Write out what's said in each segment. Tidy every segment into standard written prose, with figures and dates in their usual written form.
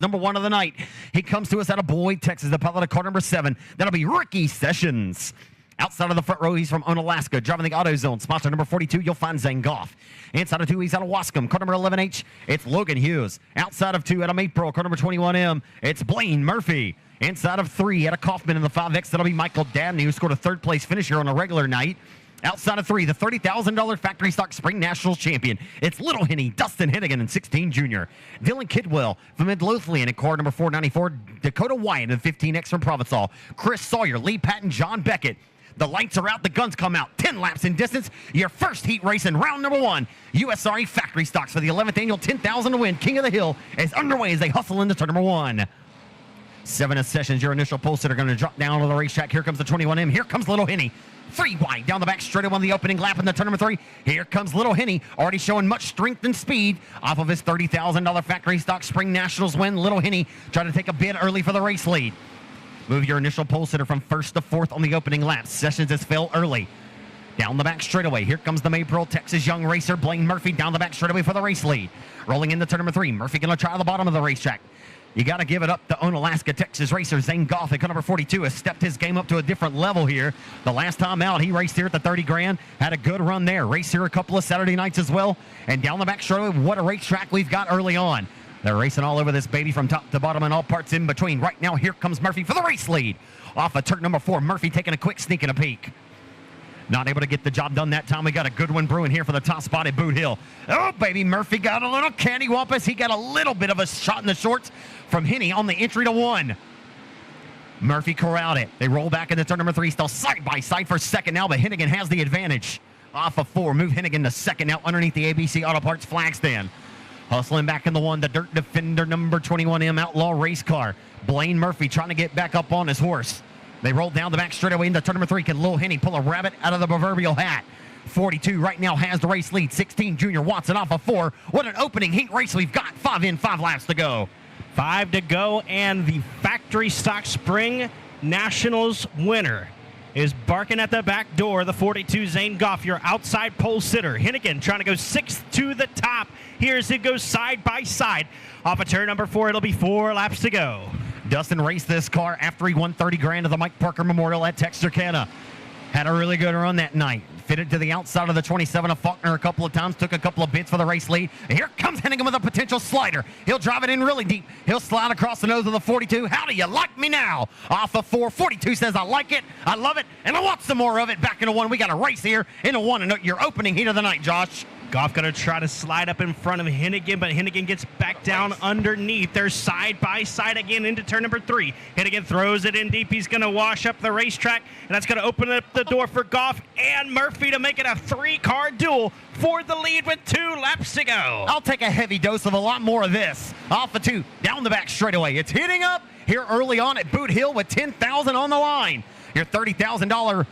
number 1 of the night. He comes to us out of Boyd, Texas, the pilot of car number 7. That'll be Ricky Sessions. Outside of the front row, he's from Onalaska, driving the AutoZone. Sponsor number 42, you'll find Zane Goff. Inside of 2, he's out of Wascom. Car number 11H, it's Logan Hughes. Outside of 2, out of Maypearl, car number 21M, it's Blaine Murphy. Inside of 3, out of Kaufman in the 5X, that'll be Michael Dabney, who scored a 3rd place finish here on a regular night. Outside of 3, the $30,000 Factory Stock Spring Nationals champion. It's Little Henny, Dustin Hennigan, and 16 Jr. Dylan Kidwell from Midlothian in car number 494. Dakota Wyatt in 15X from Provençal. Chris Sawyer, Lee Patton, John Beckett. The lights are out, the guns come out. 10 laps in distance. Your first heat race in round number 1. USRA Factory Stocks for the 11th annual 10,000 to win King of the Hill is underway as they hustle into turn number 1. 7 Sessions, your initial pole sitter, going to drop down to the racetrack. Here comes the 21M. Here comes Little Henny. 3 wide down the back straight on the opening lap in the turn number 3. Here comes Little Henny, already showing much strength and speed off of his $30,000 Factory Stock Spring Nationals win. Little Henny trying to take a bid early for the race lead. Move your initial pole sitter from 1st to 4th on the opening lap. Sessions has fell early. Down the back straightaway. Here comes the Maypearl, Texas young racer Blaine Murphy down the back straightaway for the race lead. Rolling into turn number 3. Murphy going to try the bottom of the racetrack. You got to give it up to Onalaska, Texas racer Zane Goff at car number 42 has stepped his game up to a different level here. The last time out, he raced here at the 30 grand. Had a good run there. Raced here a couple of Saturday nights as well. And down the back straightaway, what a racetrack we've got early on. They're racing all over this baby from top to bottom and all parts in between. Right now, here comes Murphy for the race lead. Off of turn number 4, Murphy taking a quick sneak and a peek. Not able to get the job done that time. We got a good one brewing here for the top spot at Boothill. Oh, baby, Murphy got a little candywampus. He got a little bit of a shot in the shorts from Henny on the entry to 1. Murphy corralled it. They roll back into turn number 3. Still side by side for second now, but Hennigan has the advantage. Off of 4, move Hennigan to second now underneath the ABC Auto Parts flag stand. Hustling back in the 1, the Dirt Defender number 21M Outlaw race car. Blaine Murphy trying to get back up on his horse. They roll down the back straightaway into turn number 3. Can Lil Henny pull a rabbit out of the proverbial hat? 42 right now has the race lead. 16 Junior Watson off of 4. What an opening heat race we've got. 5 in, 5 laps to go. 5 to go, and the Factory Stock Spring Nationals winner is barking at the back door. The 42 Zane Goff, your outside pole sitter. Hennigan trying to go 6th to the top. Here's it goes side by side. Off of turn number 4, it'll be 4 laps to go. Dustin raced this car after he won 30 grand of the Mike Parker Memorial at Texarkana. Had a really good run that night. Fitted to the outside of the 27 of Faulkner a couple of times. Took a couple of bids for the race lead. And here comes Hennigan with a potential slider. He'll drive it in really deep. He'll slide across the nose of the 42. How do you like me now? Off of 4. 42 says, I like it, I love it, and I want some more of it. Back into 1. We got a race here into 1 and your opening heat of the night, Josh. Goff going to try to slide up in front of Hennigan, but Hennigan gets back down underneath. They're side by side again into turn number 3. Hennigan throws it in deep. He's going to wash up the racetrack, and that's going to open up the door for Goff and Murphy to make it a 3-car duel for the lead with 2 laps to go. I'll take a heavy dose of a lot more of this. Off of 2, down the back straightaway. It's hitting up here early on at Boothill with $10,000 on the line. Your $30,000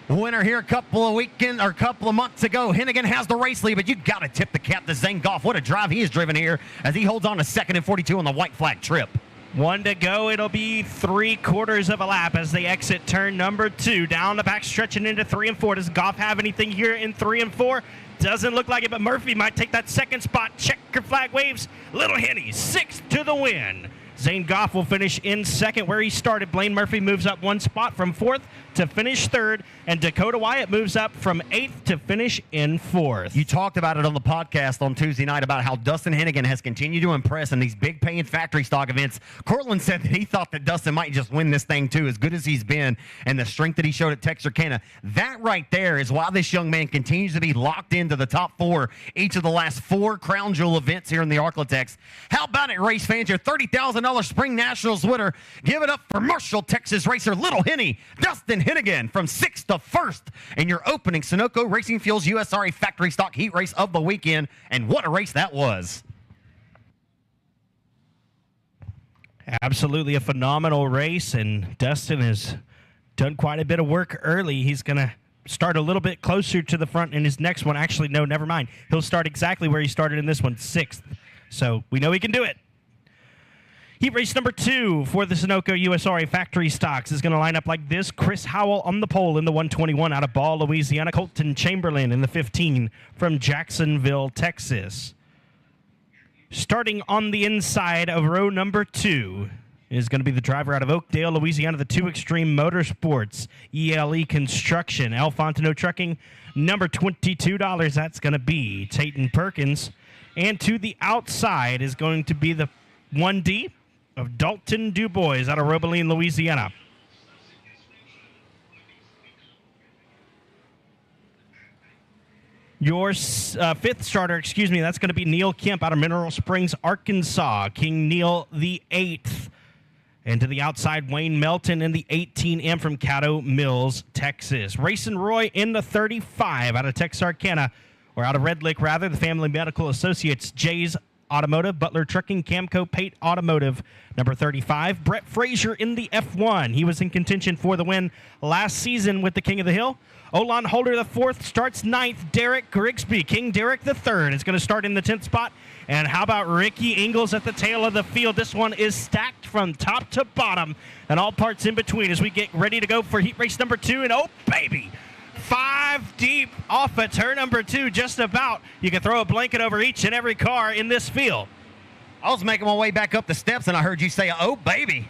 winner here a couple of months ago. Hennigan has the race lead, but you got to tip the cap to Zane Goff. What a drive he has driven here as he holds on to 2nd and 42 on the white flag trip. 1 to go. It'll be 3/4 of a lap as they exit turn number 2. Down the back, stretching into 3 and 4. Does Goff have anything here in 3 and 4? Doesn't look like it, but Murphy might take that 2nd spot. Checker flag waves. Little Henny, 6th to the win. Zane Goff will finish in 2nd where he started. Blaine Murphy moves up 1 spot from 4th to finish 3rd, and Dakota Wyatt moves up from 8th to finish in 4th. You talked about it on the podcast on Tuesday night about how Dustin Hennigan has continued to impress in these big paying factory stock events. Cortland said that he thought that Dustin might just win this thing too, as good as he's been and the strength that he showed at Texarkana. That right there is why this young man continues to be locked into the top 4 each of the last 4 Crown Jewel events here in the Arklatex. How about it, race fans? Your $30,000 Spring Nationals winner. Give it up for Marshall, Texas racer Little Henny, Dustin Hennigan from 6th to 1st in your opening Sunoco Racing Fuels USRA Factory Stock Heat Race of the weekend. And what a race that was. Absolutely a phenomenal race, and Dustin has done quite a bit of work early. He's going to start a little bit closer to the front in his next one. Actually, no, never mind. He'll start exactly where he started in this one, 6th. So we know he can do it. Heat race number 2 for the Sunoco USRA Factory Stocks is going to line up like this. Chris Howell on the pole in the 121 out of Ball, Louisiana. Colton Chamberlain in the 15 from Jacksonville, Texas. Starting on the inside of row number 2 is going to be the driver out of Oakdale, Louisiana, the 2 Extreme Motorsports, ELE Construction, El Fontano Trucking, number $22. That's going to be Tayton Perkins. And to the outside is going to be the 1D of Dalton Dubois out of Robeline, Louisiana. Your fifth starter, that's going to be Neil Kemp out of Mineral Springs, Arkansas. King Neil the 8th. And to the outside, Wayne Melton in the 18M from Caddo Mills, Texas. RaceON Roy in the 35 out of Texarkana, or out of Red Lick, rather. The Family Medical Associates, Jay's Automotive, Butler Trucking, Camco Pate Automotive, number 35. Brett Frazier in the F1. He was in contention for the win last season with the King of the Hill. Olon Holder the 4th starts 9th. Derek Grigsby, King Derek the 3rd, is going to start in the 10th spot. And how about Ricky Ingles at the tail of the field? This one is stacked from top to bottom and all parts in between as we get ready to go for heat race number 2. And oh, baby, 5 deep off of turn number 2, just about. You can throw a blanket over each and every car in this field. I was making my way back up the steps, and I heard you say, oh, baby.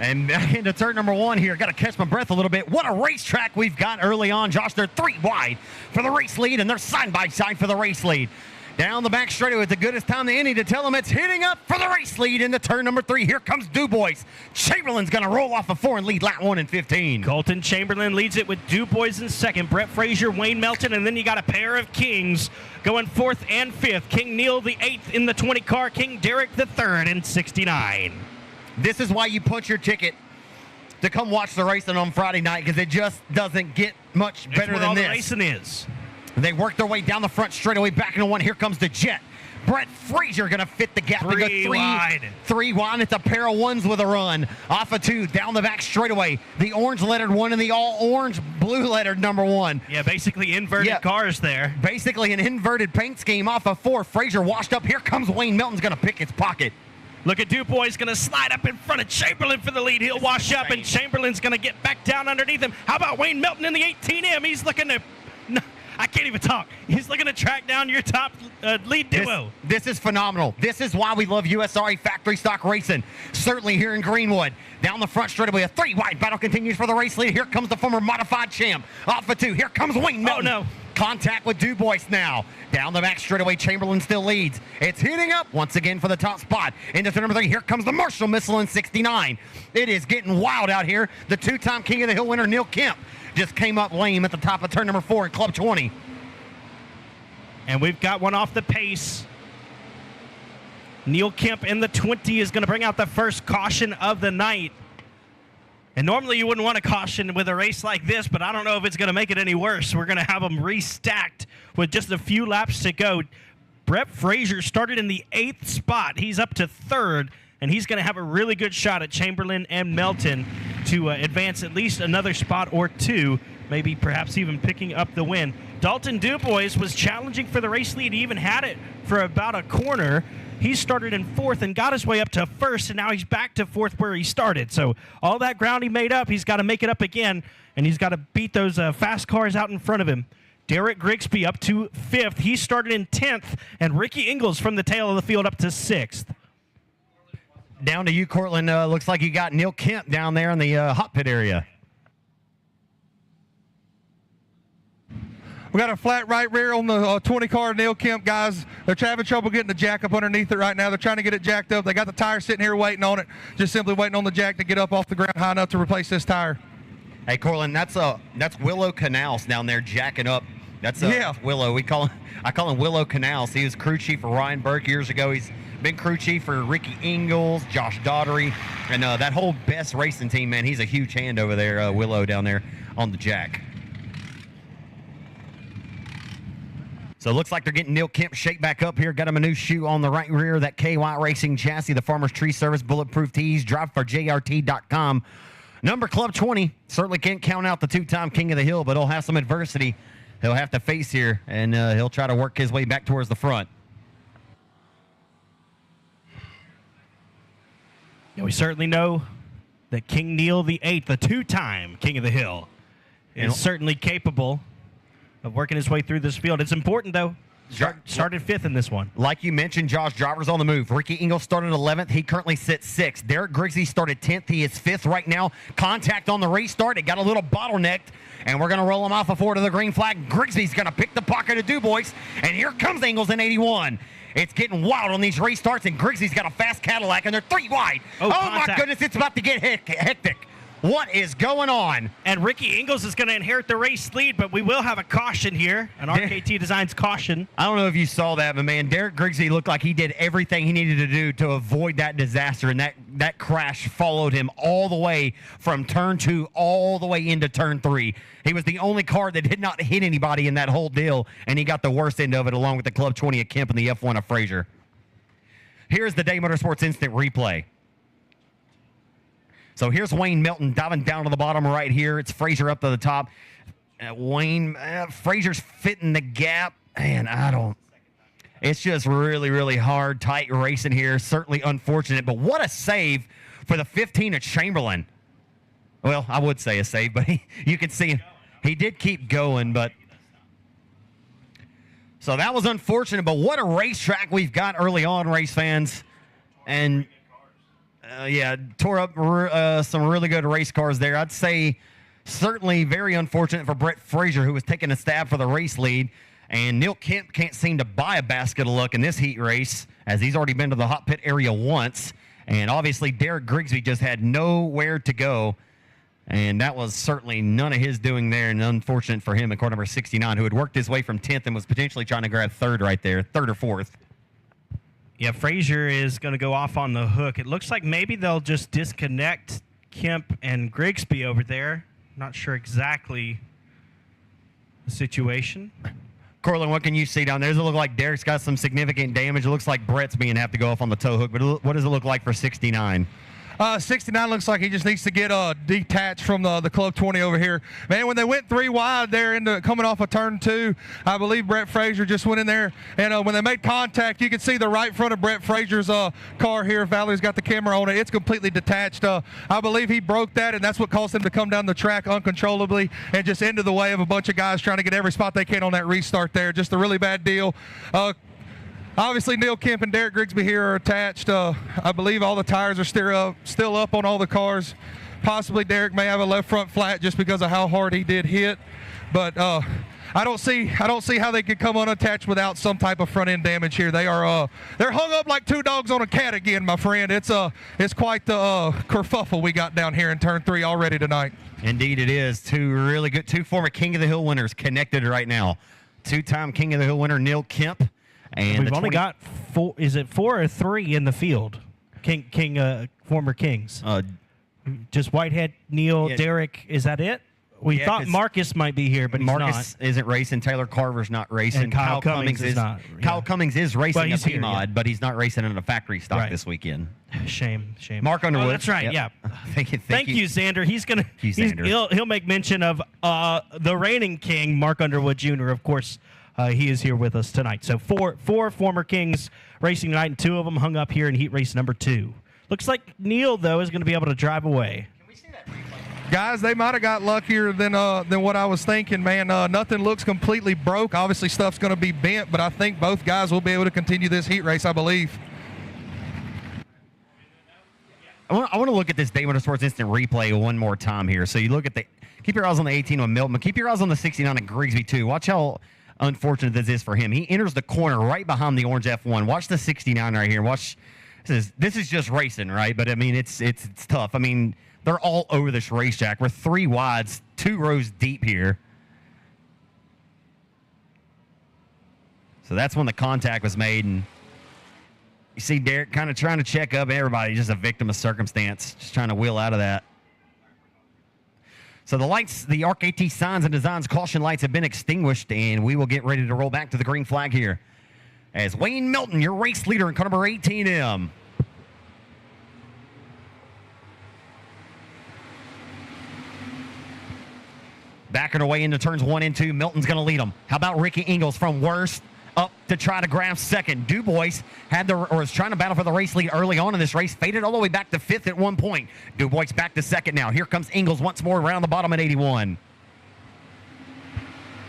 And back into turn number 1 here. Got to catch my breath a little bit. What a racetrack we've got early on, Josh. They're 3 wide for the race lead, and they're side by side for the race lead. Down the back straightaway with the goodest time to any to tell them it's hitting up for the race lead into turn number 3. Here comes Dubois. Chamberlain's going to roll off of 4 and lead lap 1 in 15. Colton Chamberlain leads it with Dubois in second. Brett Frazier, Wayne Melton, and then you got a pair of Kings going 4th and 5th. King Neil the 8th in the 20 car. King Derek the 3rd in 69. This is why you punch your ticket to come watch the racing on Friday night, because it just doesn't get much better than than this. The racing is. They work their way down the front straightaway, back into 1. Here comes the Jet. Brett Frazier going to fit the gap. 3 wide. 3 wide. It's a pair of 1s with a run. Off of 2, down the back straightaway. The orange-lettered 1 and the all-orange blue-lettered number 1. Yeah, basically inverted cars there. Basically an inverted paint scheme off of 4. Frazier washed up. Here comes Wayne Melton's going to pick his pocket. Look at Dubois going to slide up in front of Chamberlain for the lead. He'll wash up, and Chamberlain's going to get back down underneath him. How about Wayne Melton in the 18M? He's looking to... No, I can't even talk. He's looking to track down your top lead duo. This is phenomenal. This is why we love USRA factory stock racing. Certainly here in Greenwood. Down the front straightaway, a 3-wide battle continues for the race lead. Here comes the former modified champ. Off of 2. Here comes Wayne Melton. Oh, no. Contact with Dubois now. Down the back straightaway, Chamberlain still leads. It's heating up once again for the top spot. Into turn number 3, here comes the Marshall Missile in 69. It is getting wild out here. The 2-time King of the Hill winner, Neil Kemp, just came up lame at the top of turn number 4 in Club 20. And we've got one off the pace. Neil Kemp in the 20 is going to bring out the first caution of the night. And normally you wouldn't want to caution with a race like this, but I don't know if it's going to make it any worse. We're going to have them restacked with just a few laps to go. Brett Frazier started in the 8th spot. He's up to 3rd, and he's going to have a really good shot at Chamberlain and Melton to advance at least another spot or 2, maybe perhaps even picking up the win. Dalton Dubois was challenging for the race lead. He even had it for about a corner. He started in 4th and got his way up to 1st, and now he's back to 4th where he started. So all that ground he made up, he's got to make it up again, and he's got to beat those fast cars out in front of him. Derek Grigsby up to 5th. He started in 10th, and Ricky Ingles from the tail of the field up to 6th. Down to you, Cortland. Looks like you got Neil Kemp down there in the hot pit area. We got a flat right rear on the 20 car Neil Kemp, guys. They're having trouble getting the jack up underneath it right now. They're trying to get it jacked up. They got the tire sitting here waiting on it, just simply waiting on the jack to get up off the ground high enough to replace this tire. Hey, Cortland, that's Willow Canals down there jacking up. That's Willow. I call him Willow Canals. He was crew chief for Ryan Burke years ago. He's been crew chief for Ricky Ingles, Josh Daugherty, and that whole Best Racing team, man. He's a huge hand over there, Willow down there on the jack. So it looks like they're getting Neil Kemp shaped back up here. Got him a new shoe on the right rear of that KY Racing chassis, the Farmer's Tree Service Bulletproof Tees. Drive for JRT.com. Number Club 20. Certainly can't count out the 2-time King of the Hill, but he'll have some adversity he'll have to face here, and he'll try to work his way back towards the front. Yeah, we certainly know that King Neil the 8th, the 2-time King of the Hill, is certainly capable of working his way through this field. It's important, though, Started 5th in this one. Like you mentioned, Josh, drivers on the move. Ricky Ingles started 11th. He currently sits 6th. Derek Grigsby started 10th. He is 5th right now. Contact on the restart. It got a little bottlenecked, and we're going to roll him off before to the green flag. Grigsby's going to pick the pocket of Dubois, and here comes Ingles in 81. It's getting wild on these restarts, and Grigsby's got a fast Cadillac, and they're 3 wide. Oh my goodness, it's about to get hectic. What is going on? And Ricky Ingles is going to inherit the race lead, but we will have a caution here, an RKT Designs caution. I don't know if you saw that, but man, Derek Grigsby looked like he did everything he needed to do to avoid that disaster, and that crash followed him all the way from turn 2 all the way into turn 3. He was the only car that did not hit anybody in that whole deal, and he got the worst end of it along with the Club 20 of Kemp and the F1 of Frazier. Here's the Day Motorsports instant replay. So here's Wayne Milton diving down to the bottom right here. It's Frazier up to the top. Frazier's fitting the gap. And it's just really, really hard, tight racing here. Certainly unfortunate, but what a save for the 15 of Chamberlain. Well, I would say a save, but you can see he did keep going, but so that was unfortunate, but what a racetrack we've got early on, race fans. And tore up some really good race cars there. I'd say certainly very unfortunate for Brett Frazier, who was taking a stab for the race lead. And Neil Kemp can't seem to buy a basket of luck in this heat race, as he's already been to the hot pit area once. And obviously, Derek Grigsby just had nowhere to go. And that was certainly none of his doing there, and unfortunate for him in car number 69, who had worked his way from 10th and was potentially trying to grab 3rd right there, 3rd or 4th. Yeah, Frazier is going to go off on the hook. It looks like maybe they'll just disconnect Kemp and Grigsby over there. Not sure exactly the situation. Cortland, what can you see down there? Does it look like Derek's got some significant damage? It looks like Brett's have to go off on the tow hook, but what does it look like for 69? 69 looks like he just needs to get detached from the Club 20 over here. Man, when they went 3 wide there into coming off of turn 2, I believe Brett Frazier just went in there, and when they made contact, you can see the right front of Brett Frazier's car here. Valerie's got the camera on it. It's completely detached. I believe he broke that, and that's what caused him to come down the track uncontrollably and just into the way of a bunch of guys trying to get every spot they can on that restart there. Just a really bad deal. Obviously, Neil Kemp and Derek Grigsby here are attached. I believe all the tires are still up on all the cars. Possibly Derek may have a left front flat just because of how hard he did hit. But I don't see how they could come unattached without some type of front end damage here. They're hung up like 2 dogs on a cat again, my friend. It's quite the kerfuffle we got down here in turn 3 already tonight. Indeed, it is. 2 former King of the Hill winners connected right now. 2-time King of the Hill winner Neil Kemp. And we've only got 4. Is it 4 or 3 in the field? Former Kings. Just Whitehead, Neil, Derek. Is that it? We thought Marcus might be here, but Marcus isn't racing. Taylor Carver's not racing. And Kyle Cummings is not. Yeah. Kyle Cummings is racing a P-Mod, but he's not racing in a factory stock this weekend. Shame. Mark Underwood. Oh, that's right. Yep. Yeah. Thank you, Xander. He'll make mention of the reigning king, Mark Underwood Jr. Of course, he is here with us tonight. So four former Kings racing tonight, and 2 of them hung up here in heat race number 2. Looks like Neil though is going to be able to drive away. Guys, they might have got luckier than what I was thinking, man. Nothing looks completely broke. Obviously, stuff's going to be bent, but I think both guys will be able to continue this heat race, I believe. I want to look at this Day Motorsports instant replay one more time here. So you look at keep your eyes on the 18 with Milton, but keep your eyes on the 69 at Grigsby too. Watch how unfortunate this is for him. He enters the corner right behind the orange F1. Watch the 69 right here. Watch. This is just racing, right? But I mean, it's tough. I mean, they're all over this racetrack. We're 3 wides, 2 rows deep here. So that's when the contact was made, and you see Derek kind of trying to check up everybody, just a victim of circumstance, just trying to wheel out of that. So the lights, the RKT signs and designs caution lights have been extinguished, and we will get ready to roll back to the green flag here as Wayne Milton, your race leader in car number 18M. Backing away into turns 1 and 2. Milton's going to lead them. How about Ricky Ingles from worst up to try to grab second? Dubois was trying to battle for the race lead early on in this race. Faded all the way back to 5th at one point. Dubois back to second now. Here comes Ingles once more around the bottom at 81.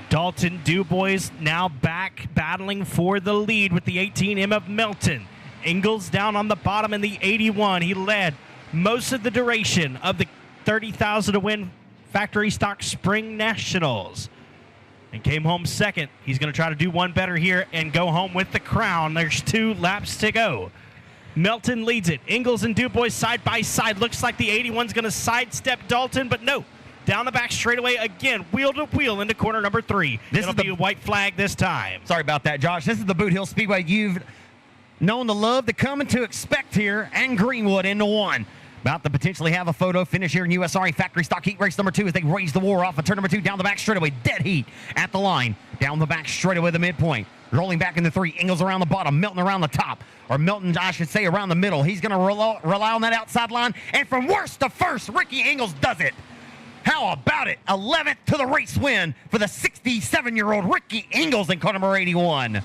Dalton Dubois now back battling for the lead with the 18M of Melton. Ingalls down on the bottom in the 81. He led most of the duration of the 30,000 to win Factory Stock Spring Nationals and came home second. He's going to try to do one better here and go home with the crown. There's 2 laps to go. Melton leads it. Ingalls and Dubois side by side. Looks like the 81's going to sidestep Dalton, but no. Down the back straightaway again, wheel to wheel into corner number 3. It'll be a white flag this time. Sorry about that, Josh. This is the Boothill Speedway you've known to love, to come and to expect here, and Greenwood into 1. About to potentially have a photo finish here in USRA Factory Stock Heat Race number 2 as they raise the war off of turn number 2 down the back straightaway. Dead heat at the line. Down the back straightaway, the midpoint. Rolling back into 3. Ingalls around the bottom. Melton around the top. Or Melton, I should say, around the middle. He's going to rely on that outside line. And from worst to first, Ricky Ingalls does it. How about it? 11th to the race win for the 67-year-old Ricky Ingalls in car number 81.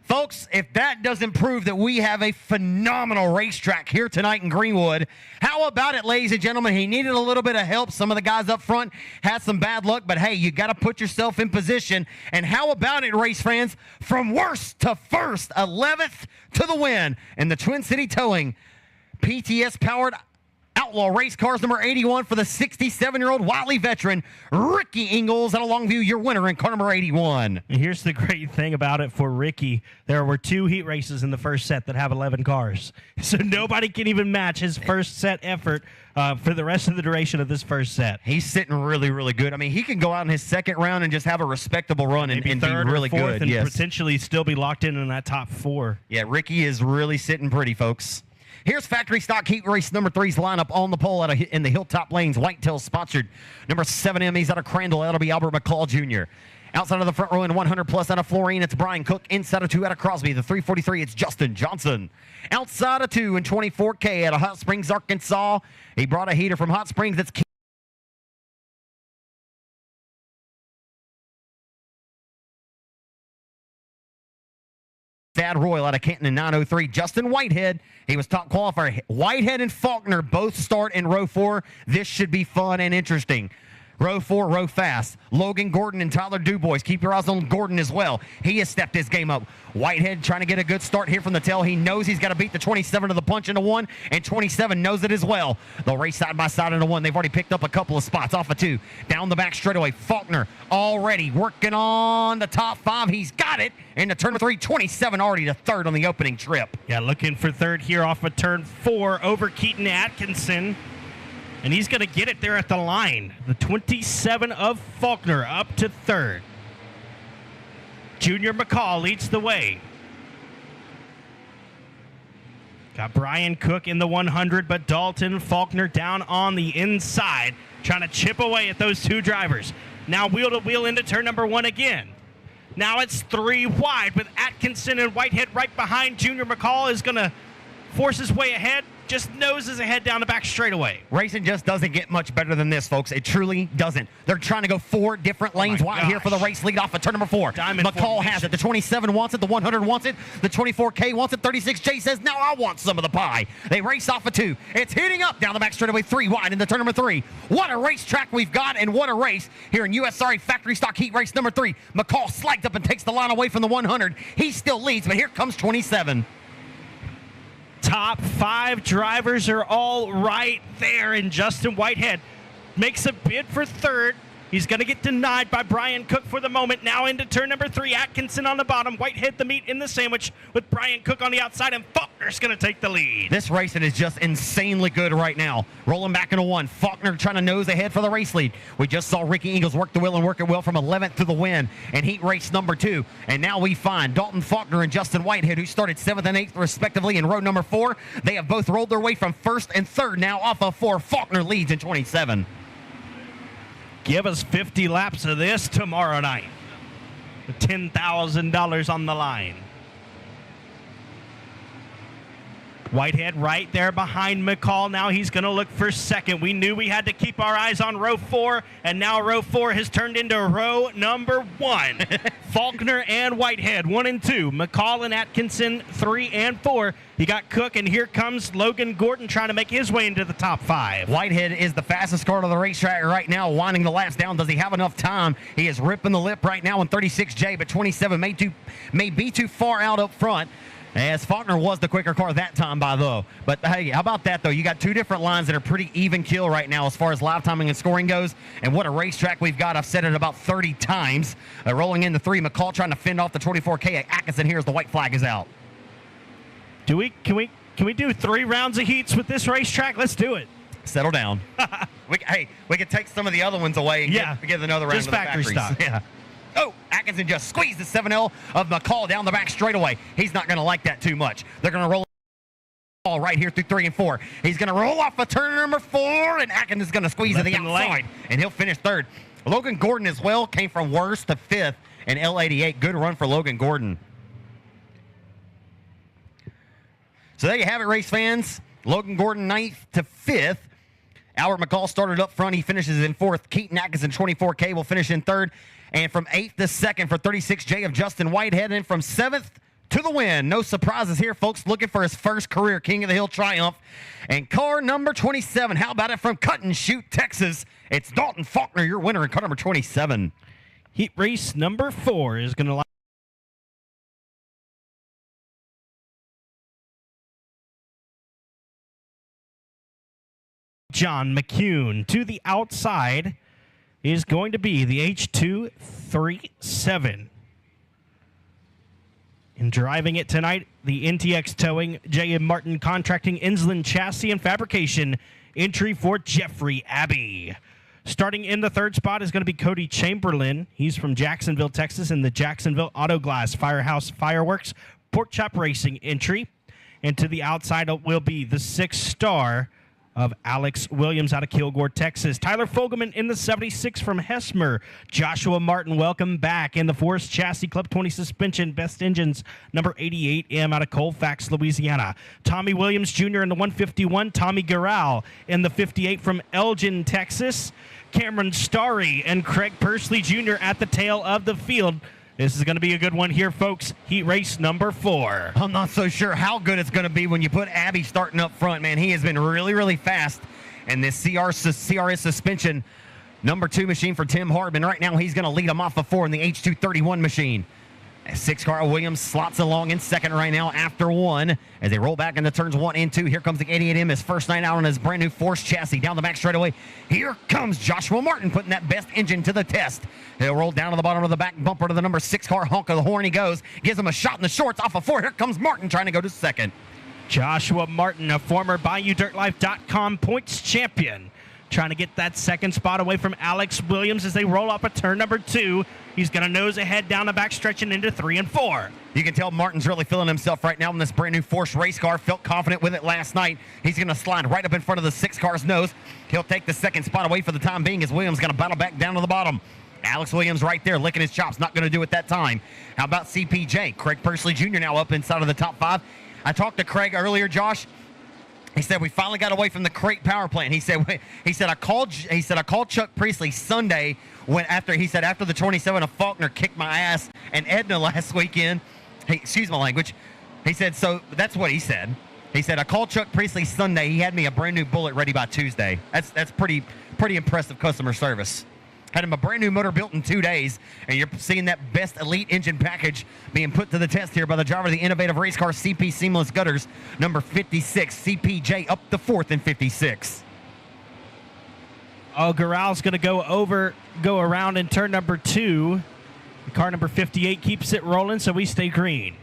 Folks, if that doesn't prove that we have a phenomenal racetrack here tonight in Greenwood, how about it, ladies and gentlemen? He needed a little bit of help. Some of the guys up front had some bad luck, but hey, you got to put yourself in position. And how about it, race fans? From worst to first, 11th to the win in the Twin City Towing PTS-powered Outlaw Race Cars number 81 for the 67-year-old Wiley veteran, Ricky Ingalls out of Longview, your winner in car number 81. And here's the great thing about it for Ricky. There were 2 heat races in the first set that have 11 cars. So nobody can even match his first set effort for the rest of the duration of this first set. He's sitting really, really good. I mean, he can go out in his second round and just have a respectable run and be really good. And potentially still be locked in that top 4. Yeah, Ricky is really sitting pretty, folks. Here's Factory Stock Heat Race number 3's lineup on the pole in the Hilltop Lanes. Whitetail sponsored. Number 7M, he's out of Crandall. That'll be Albert McCall Jr. Outside of the front row in 100 plus out of Florine, it's Brian Cook. Inside of 2 out of Crosby. The 343, it's Justin Johnson. Outside of 2 in 24K out of Hot Springs, Arkansas. He brought a heater from Hot Springs. That's Thad Royal out of Canton in 903. Justin Whitehead, he was top qualifier. Whitehead and Faulkner both start in row 4. This should be fun and interesting. Row 4, row fast. Logan Gordon and Tyler Dubois. Keep your eyes on Gordon as well. He has stepped his game up. Whitehead trying to get a good start here from the tail. He knows he's got to beat the 27 to the punch into 1, and 27 knows it as well. They'll race side by side into 1. They've already picked up a couple of spots off of 2. Down the back straightaway, Faulkner already working on the top 5. He's got it. And the turn 3, 27 already to 3rd on the opening trip. Yeah, looking for 3rd here off of turn 4 over Keaton Atkinson. And he's going to get it there at the line. The 27 of Faulkner up to 3rd. Junior McCall leads the way. Got Brian Cook in the 100, but Dalton Faulkner down on the inside, trying to chip away at those 2 drivers. Now wheel to wheel into turn number 1 again. Now it's 3 wide with Atkinson and Whitehead right behind. Junior McCall is going to force his way ahead. Just noses ahead down the back straightaway. Racing just doesn't get much better than this, folks. It truly doesn't. They're trying to go 4 different lanes wide here for the race lead off of turn number 4. McCall has it. The 27 wants it. The 100 wants it. The 24K wants it. 36J says, now I want some of the pie. They race off of 2. It's heating up down the back straightaway, 3 wide into turn number 3. What a racetrack we've got, and what a race here in USRA Factory Stock Heat Race number 3. McCall slides up and takes the line away from the 100. He still leads, but here comes 27. Top 5 drivers are all right there, and Justin Whitehead makes a bid for 3rd. He's going to get denied by Brian Cook for the moment. Now into turn number 3. Atkinson on the bottom. Whitehead the meat in the sandwich with Brian Cook on the outside, and Faulkner's going to take the lead. This racing is just insanely good right now. Rolling back into 1. Faulkner trying to nose ahead for the race lead. We just saw Ricky Ingalls work the wheel and work it well from 11th to the win in heat race number 2. And now we find Dalton Faulkner and Justin Whitehead, who started 7th and 8th respectively in row number 4. They have both rolled their way from 1st and 3rd now off of 4. Faulkner leads in 27. Give us 50 laps of this tomorrow night. With $10,000 on the line. Whitehead right there behind McCall. Now he's going to look for second. We knew we had to keep our eyes on row 4, and now row 4 has turned into row number 1. Faulkner and Whitehead, 1 and 2. McCall and Atkinson, 3 and 4. You got Cook, and here comes Logan Gordon trying to make his way into the top 5. Whitehead is the fastest car to the racetrack right now, winding the laps down. Does he have enough time? He is ripping the lip right now in 36J, but 27 may be too far out up front, as Faulkner was the quicker car that time by though. But hey, how about that though? You got two different lines that are pretty even kill right now as far as live timing and scoring goes. And what a racetrack we've got. I've said it about 30 times. Rolling in the 3, McCall trying to fend off the 24K. Atkinson here as the white flag is out. Can we do 3 rounds of heats with this racetrack? Let's do it. Settle down. we could take some of the other ones away and get another round just of the factory stock. Yeah. Oh, Atkinson just squeezed the 7L of McCall down the back straightaway. He's not going to like that too much. They're going to roll all right here through 3 and 4. He's going to roll off a turn number 4, and Atkinson's going to squeeze to the outside, and he'll finish 3rd. Logan Gordon as well came from worst to 5th in L88. Good run for Logan Gordon. So there you have it, race fans. Logan Gordon 9th to 5th. Albert McCall started up front. He finishes in 4th. Keaton Atkinson, 24K, will finish in 3rd. And from 8th to 2nd for 36J of Justin Whitehead. And from 7th to the win. No surprises here, folks. Looking for his first career King of the Hill triumph. And car number 27. How about it from Cut and Shoot, Texas? It's Dalton Faulkner, your winner in car number 27. Heat race number 4 is going to John McCune. To the outside is going to be the H237. And driving it tonight, the NTX Towing, J.M. Martin Contracting, Insland Chassis and Fabrication, entry for Jeffrey Abbey. Starting in the 3rd spot is going to be Cody Chamberlain. He's from Jacksonville, Texas, in the Jacksonville Auto Glass Firehouse Fireworks Pork Chop Racing entry. And to the outside will be the 6-star of Alex Williams out of Kilgore, Texas. Tyler Fogelman in the 76 from Hesmer. Joshua Martin, welcome back in the Forest Chassis Club 20 Suspension Best Engines, number 88M out of Colfax, Louisiana. Tommy Williams Jr. in the 151. Tommy Garral in the 58 from Elgin, Texas. Cameron Starry and Craig Persley Jr. at the tail of the field. This is going to be a good one here, folks. Heat race number 4. I'm not so sure how good it's going to be when you put Abbey starting up front, man. He has been really, really fast. And this CRS suspension, number 2 machine for Tim Hardman. Right now, he's going to lead him off of 4 in the H231 machine. 6-car Williams slots along in 2nd right now after 1 as they roll back into turns 1 and 2. Here comes the 88M, his first night out on his brand new Force chassis. Down the back straightaway, here comes Joshua Martin putting that best engine to the test. He'll roll down to the bottom of the back bumper to the number 6-car. Honk of the horn he goes. Gives him a shot in the shorts off of 4. Here comes Martin trying to go to 2nd. Joshua Martin, a former BayouDirtLife.com points champion, trying to get that 2nd spot away from Alex Williams as they roll up a turn number 2. He's going to nose ahead down the back, stretching into 3 and 4. You can tell Martin's really feeling himself right now in this brand new Force race car. Felt confident with it last night. He's going to slide right up in front of the 6-car's nose. He'll take the 2nd spot away for the time being as Williams going to battle back down to the bottom. Alex Williams right there licking his chops. Not going to do it that time. How about CPJ? Craig Persley Jr. now up inside of the top 5. I talked to Craig earlier, Josh. He said we finally got away from the crate power plant. He said I called Chuck Priestley Sunday after the 27 of Faulkner kicked my ass and Edna last weekend. Hey, excuse my language. He said, so that's what he said. He said I called Chuck Priestley Sunday. He had me a brand new bullet ready by Tuesday. That's pretty impressive customer service. Had him a brand new motor built in 2 days, and you're seeing that best elite engine package being put to the test here by the driver of the innovative race car CP Seamless Gutters, number 56, CPJ up to 4th in 56. Oh, Garral's going to go around in turn number 2. Car number 58 keeps it rolling, so we stay green.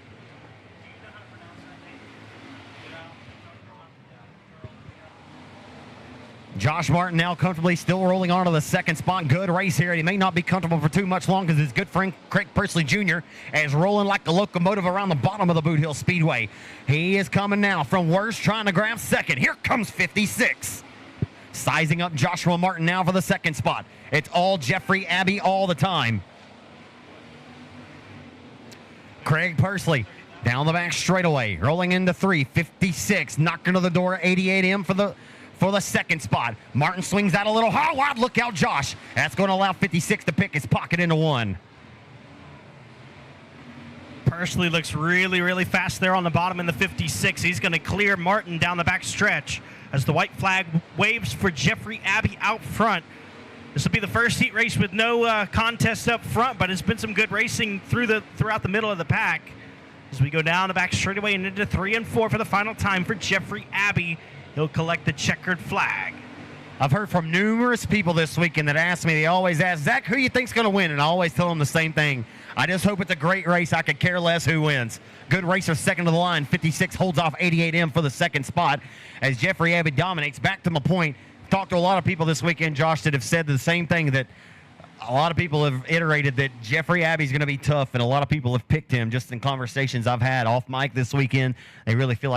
Josh Martin now comfortably still rolling on to the 2nd spot. Good race here. He may not be comfortable for too much long because his good friend Craig Persley Jr. is rolling like a locomotive around the bottom of the Boothill Speedway. He is coming now from worst, trying to grab 2nd. Here comes 56. Sizing up Joshua Martin now for the 2nd spot. It's all Jeffrey Abbey all the time. Craig Persley Down the back straightaway, rolling into 356, knocking to the door, 88M for the second spot. Martin swings out a little high wide. Look out, Josh. That's going to allow 56 to pick his pocket into 1. Pursley looks really, really fast there on the bottom in the 56. He's going to clear Martin down the back stretch as the white flag waves for Jeffrey Abbey out front. This will be the first heat race with no contest up front, but it's been some good racing throughout the middle of the pack. As we go down the back straightaway and into 3 and 4 for the final time for Jeffrey Abbey. He'll collect the checkered flag. I've heard from numerous people this weekend that ask me, they always ask, Zach, who you think's going to win? And I always tell them the same thing. I just hope it's a great race. I could care less who wins. Good racer second to the line. 56 holds off 88M for the second spot as Jeffrey Abbey dominates. Back to my point, talked to a lot of people this weekend, Josh, that have said the same thing, that a lot of people have iterated that Jeffrey Abbey's going to be tough, and a lot of people have picked him just in conversations I've had off mic this weekend. They really feel like